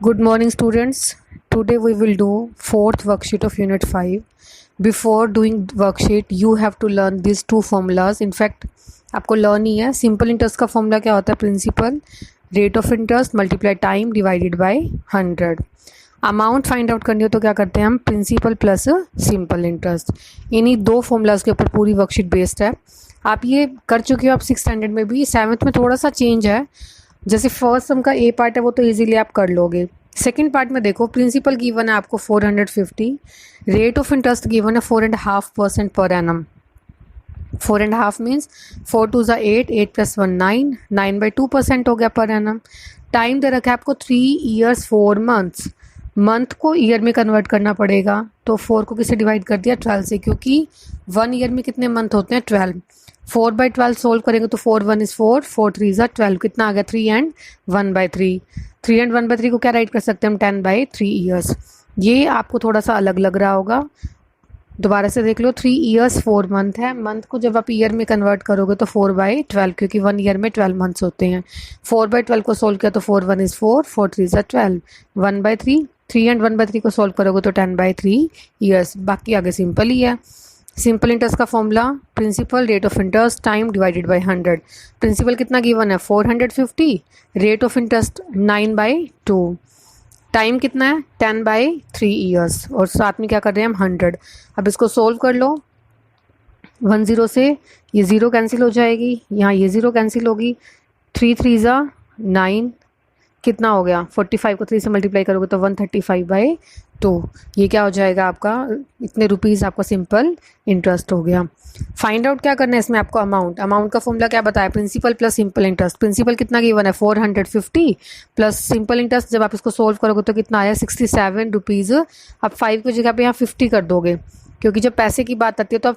Good morning, students. Today we will do fourth worksheet of Unit 5. Before doing worksheet, you have to learn these two formulas. In fact, आपको learn ही है. Simple interest का formula क्या होता है? Principal rate of interest multiply time divided by 100. Amount find out करनी हो तो क्या करते हैं हम? Principal plus simple interest. इन्हीं दो फॉर्मूलाज के ऊपर पूरी वर्कशीट बेस्ड है. आप ये कर चुके हो आप 6 स्टैंडर्ड में भी. 7th में थोड़ा सा चेंज है. जैसे फर्स्ट सम का ए पार्ट है वो तो इजीली आप कर लोगे. सेकंड पार्ट में देखो, प्रिंसिपल गिवन है आपको 450, रेट ऑफ इंटरेस्ट गिवन है 4.5% पर एनम. 4.5 मीन्स 4 2 ज़ा 8, 8 + 1 9, 9/2% हो गया पर एनम. टाइम दे रखा है आपको 3 years 4 months. मंथ को ईयर में कन्वर्ट करना पड़ेगा, तो 4 को किससे डिवाइड कर दिया? 12 से, क्योंकि 1 ईयर में कितने मंथ होते हैं? 12. 4/12 सोल्व करेंगे तो 4 1 is 4, 4 3 ज़ा 12. कितना आ गया? 3 and 1/3. 3 and 1/3 को क्या राइट कर सकते हैं हम? 10/3 years. ये आपको थोड़ा सा अलग लग रहा होगा, दोबारा से देख लो. 3 years 4 month है. मंथ को जब आप ईयर में कन्वर्ट करोगे तो 4/12, क्योंकि 1 ईयर में 12 मंथ्स होते हैं. 4/12 को सोल्व किया तो 4 1 is 4, 4 3 ज़ा 12, 1/3. 3 and 1/3 को सोल्व करोगे तो 10/3 years. बाकी आगे सिंपल ही है. सिंपल इंटरेस्ट का formula principal rate of interest time divided by 100. Principal कितना गिवन है? 450. Rate of interest 9/2. टाइम कितना है? 10/3 years. और साथ में क्या कर रहे हैं हम? 100. अब इसको सोल्व कर लो. 1 0 से ये 0 कैंसिल हो जाएगी, यहाँ ये 0 कैंसिल होगी. 3 3 ज़ा 9, कितना हो गया? 45 को 3 से मल्टीप्लाई करोगे तो 135/2. ये क्या हो जाएगा आपका? इतने रुपीज़ आपका सिंपल इंटरेस्ट हो गया. फाइंड आउट क्या करना है इसमें आपको? अमाउंट. अमाउंट का फॉर्मूला क्या बताया? Principal plus simple interest. Principal कितना गिवन है? 450 प्लस सिंपल इंटरेस्ट. जब आप इसको सोल्व करोगे तो कितना आया? 67 रुपीज़. अब 5 की जगह पे यहाँ 50 कर दोगे, क्योंकि जब पैसे की बात आती है तो आप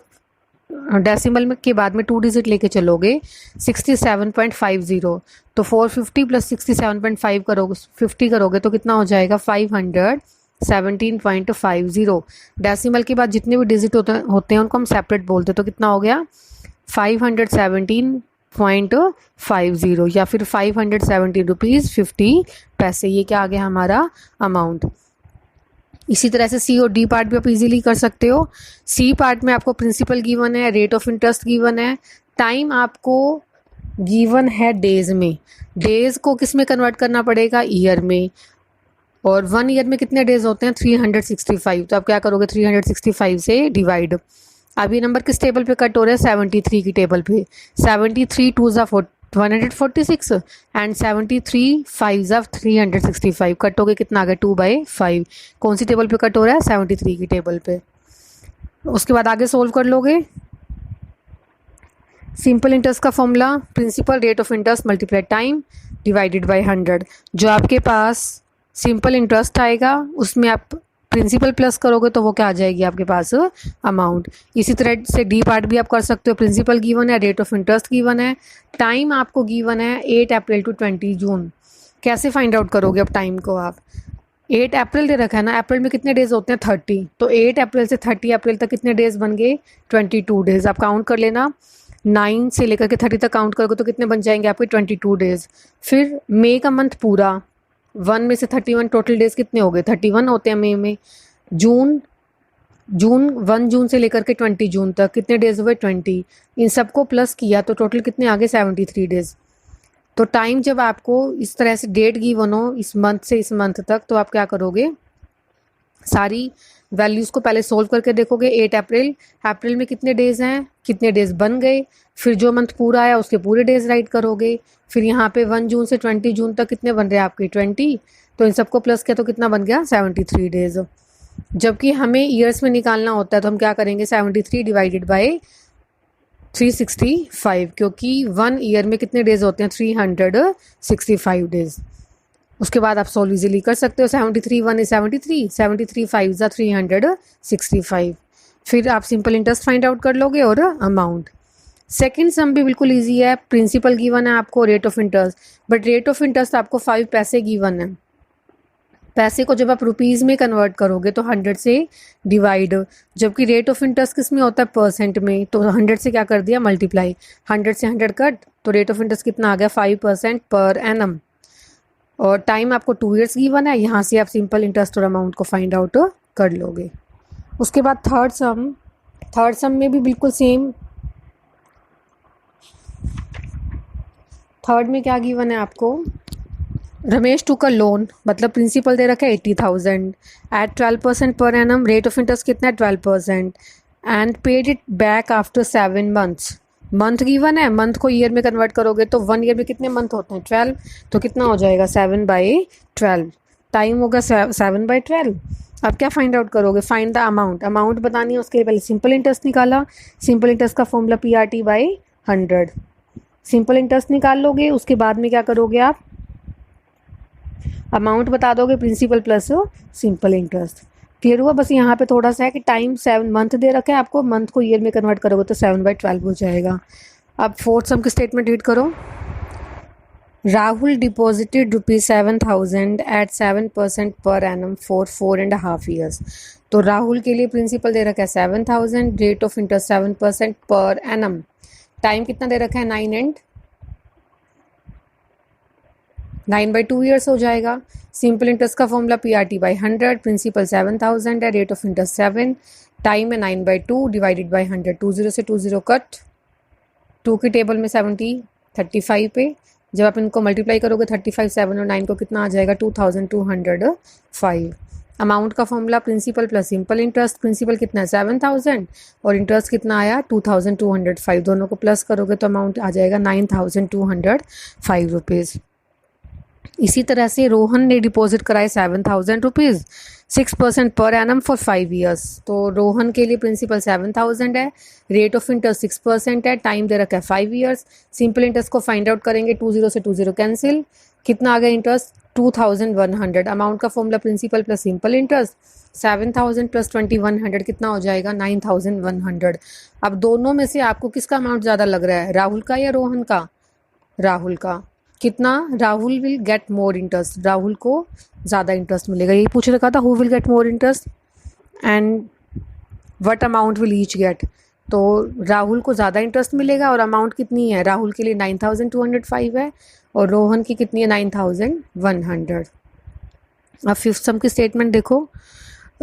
डेसिमल में के बाद में 2 डिजिट लेके चलोगे. 67.50. तो 450 प्लस 67.5 करोगे, 50 करोगे तो कितना हो जाएगा? 517.50. डेसिमल के बाद जितने भी डिजिट होते हैं उनको हम सेपरेट बोलते हैं. तो कितना हो गया? 517.50 या फिर 517 रुपीज़ 50 पैसे. ये क्या आ गया हमारा? अमाउंट. इसी तरह से सी और डी पार्ट भी आप इजीली कर सकते हो. सी पार्ट में आपको प्रिंसिपल गिवन है, रेट ऑफ इंटरेस्ट गिवन है, टाइम आपको गिवन है डेज में. डेज को किस में कन्वर्ट करना पड़ेगा? ईयर में. और 1 ईयर में कितने डेज होते हैं? 365. तो आप क्या करोगे? 365 से डिवाइड. अब ये नंबर किस टेबल पे कट हो रहा है? 73 की टेबल पे. 73 2 ज़ा 146 एंड 73 5 ज़ा 365. कट हो गए, कितना आ गया? 2/5. कौन सी टेबल पे कट हो रहा है? 73 की टेबल पे. उसके बाद आगे सोल्व कर लोगे. सिंपल इंटरेस्ट का formula principal rate of interest multiply time divided by 100. जो आपके पास सिंपल इंटरेस्ट आएगा उसमें आप प्रिंसिपल प्लस करोगे तो वो क्या आ जाएगी आपके पास? अमाउंट. इसी तरह से डी पार्ट भी आप कर सकते हो. प्रिंसिपल गिवन है, रेट ऑफ इंटरेस्ट गिवन है, टाइम आपको गिवन है 8 अप्रैल टू 20 जून. कैसे फाइंड आउट करोगे अब टाइम को आप? 8 अप्रैल दे रखा है ना. अप्रैल में कितने डेज होते हैं? 30. तो 8 अप्रैल से 30 अप्रैल तक कितने डेज बन गए? 22 डेज. आप काउंट कर लेना. 9 से लेकर के 30 तक काउंट करोगे तो कितने बन जाएंगे आपके? 22 डेज. फिर मई का मंथ पूरा, 1 में से 31 टोटल डेज कितने हो गए? 31 होते हैं मई में. जून 1 जून से लेकर के 20 जून तक कितने डेज हुए? 20. इन सबको प्लस किया तो टोटल कितने आ गए? 73 डेज. तो टाइम जब आपको इस तरह से डेट गिवन हो इस मंथ से इस मंथ तक, तो आप क्या करोगे? सारी वैल्यूज़ को पहले सोल्व करके देखोगे. 8 अप्रैल, अप्रैल में कितने डेज हैं, कितने डेज बन गए. फिर जो मंथ पूरा आया उसके पूरे डेज राइट करोगे. फिर यहाँ पे 1 जून से 20 जून तक कितने बन रहे हैं आपके? 20. तो इन सबको प्लस किया तो कितना बन गया? 73 डेज. जबकि हमें ईयर्स में निकालना होता है तो हम क्या करेंगे? 73 डिवाइडेड बाय 365, क्योंकि 1 ईयर में कितने डेज होते हैं? 365 डेज. उसके बाद आप सॉल्व इजीली कर सकते हो. 73 1 is 73, 73 5 ज़ा 365. फिर आप सिंपल इंटरेस्ट फाइंड आउट कर लोगे और अमाउंट. सेकंड सम भी बिल्कुल इजी है. प्रिंसिपल गिवन है आपको, rate of interest. But rate of interest आपको 5 पैसे गिवन है. पैसे को जब आप रुपीज़ में कन्वर्ट करोगे तो 100 से डिवाइड. जबकि रेट ऑफ इंटरेस्ट किस में होता है? परसेंट में. तो 100 से क्या कर दिया? मल्टीप्लाई. 100 से 100 कट, तो रेट ऑफ इंटरेस्ट कितना आ गया? 5% पर एनम. और टाइम आपको 2 ईयर्स गिवन है, यहाँ से आप सिंपल इंटरेस्ट और अमाउंट को फाइंड आउट कर लोगे। उसके बाद थर्ड सम में भी बिल्कुल सेम। थर्ड में क्या गिवन है आपको, रमेश टू का लोन, मतलब प्रिंसिपल दे रखा है 80,000 eight 12% per annum, rate of interest कितना है 12%, and paid it back after 7 months. Month given है, मंथ को ईयर में कन्वर्ट करोगे तो 1 ईयर में कितने मंथ होते हैं 12, तो कितना हो जाएगा 7/12। टाइम होगा 7/12। अब क्या फाइंड आउट करोगे, फाइंड द अमाउंट। अमाउंट बतानी है, उसके लिए पहले सिंपल इंटरेस्ट निकाला। सिंपल इंटरेस्ट का फॉर्मूला PRT/100। सिंपल इंटरेस्ट निकाल लोगे, उसके बाद में क्या करोगे आप, अमाउंट बता दोगे, principal plus simple interest. Clear हुआ। बस यहाँ पे थोड़ा सा है कि टाइम 7 मंथ दे रखा है आपको, मंथ को ईयर में कन्वर्ट करोगे तो 7/12 हो जाएगा। अब फोर्थ सम की स्टेटमेंट रीड करो। Rahul deposited ₹7,000 eight 7% per annum for 4.5 years. तो राहुल के लिए प्रिंसिपल दे रखा है 7,000, rate of interest 7% per annum, time कितना दे रखा है 9/2 ईयर्स हो जाएगा। सिंपल इंटरेस्ट का फॉर्मूला PRT/100, प्रिंसिपल 7,000 है, रेट ऑफ इंटरेस्ट 7, टाइम है 9/2 डिवाइडेड बाई 100। 20 से 20 कट, 2 की टेबल में 70, 35 पे जब आप इनको मल्टीप्लाई करोगे 35, 7 और 9 को कितना आ जाएगा 2,205। अमाउंट का formula principal plus simple interest, principal कितना है 7,000 और इंटरेस्ट कितना आया 2,205, दोनों को प्लस करोगे तो अमाउंट आ जाएगा 9,205 रुपीज़। इसी तरह से रोहन ने डिपॉजिट कराए 7,000 rupees 6% per annum for 5 years. तो रोहन के लिए प्रिंसिपल 7,000 है, रेट ऑफ इंटरेस्ट 6% है, टाइम दे रखा है 5 ईयर्स। सिंपल इंटरेस्ट को फाइंड आउट करेंगे, 20 से 20 कैंसिल, कितना आ गया इंटरेस्ट 2,100। अमाउंट का formula principal plus simple interest, 7,000 plus 2,100 कितना हो जाएगा 9,100। अब दोनों में से आपको किसका अमाउंट ज़्यादा लग रहा है, राहुल का या रोहन का? राहुल का। कितना, Rahul will get more interest, Rahul को ज़्यादा इंटरेस्ट मिलेगा। यही पूछ रखा था, who will get more interest and what amount will each get. तो राहुल को ज़्यादा इंटरेस्ट मिलेगा और अमाउंट कितनी है, राहुल के लिए 9,205 है और रोहन की कितनी है 9,100। अब फिफ्थ सम की स्टेटमेंट देखो।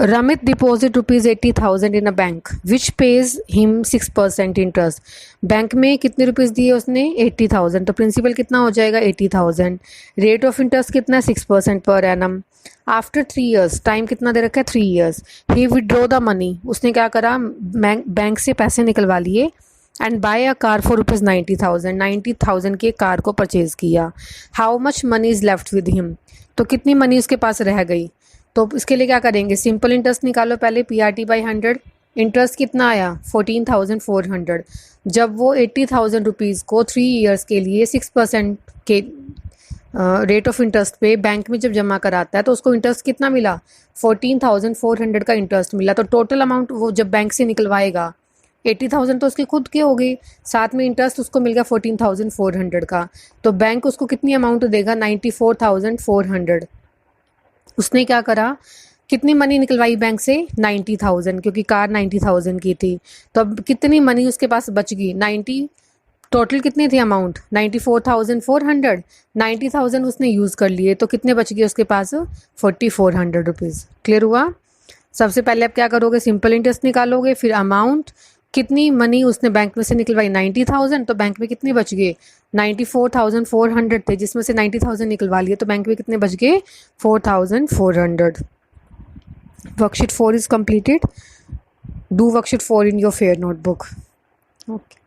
Ramit deposit ₹80,000 in a bank which page him 6% interest. Bank में कितने रुपीज़ दिए उसने 80,000, तो प्रिंसिपल कितना हो जाएगा 80,000, रेट ऑफ इंटरेस्ट कितना है 6% per annum. After 3 years, time कितना दे रखा है 3 years, he withdraw the money, उसने क्या करा बैंक से पैसे निकलवा लिए and buy a car for ₹90,000, 90,000 की कार को परचेज किया। How much money is left with him, तो कितनी मनी उसके पास रह गई। तो इसके लिए क्या करेंगे, सिंपल इंटरेस्ट निकालो पहले PRT/100। इंटरेस्ट कितना आया 14,400। जब वो 80,000 रुपीज़ को 3 ईयर्स के लिए 6% के रेट ऑफ इंटरेस्ट पे बैंक में जब जमा कराता है तो उसको इंटरेस्ट कितना मिला 14,400 का इंटरेस्ट मिला। तो टोटल अमाउंट वो जब बैंक से निकलवाएगा 80,000 तो उसके खुद के हो गई, साथ में इंटरेस्ट उसको मिल गया 14,400 का। तो बैंक उसको कितनी अमाउंट देगा 94,400। उसने क्या करा, कितनी मनी निकलवाई बैंक से 90,000, क्योंकि कार 90,000 की थी। तो अब कितनी मनी उसके पास बच गई 90, टोटल कितनी थी अमाउंट 94,400, 90,000 उसने यूज़ कर लिए, तो कितने बच गए उसके पास 4,400 रुपीज़। क्लियर हुआ। सबसे पहले आप क्या करोगे, सिंपल इंटरेस्ट निकालोगे, फिर अमाउंट, कितनी मनी उसने बैंक में से निकलवाई 90,000, तो बैंक में कितने बच गए 94,400 थे, जिसमें से 90,000 निकलवा लिए, तो बैंक में कितने बच गए 4,400। Worksheet 4 is completed. Do worksheet 4 in your fair notebook. Okay.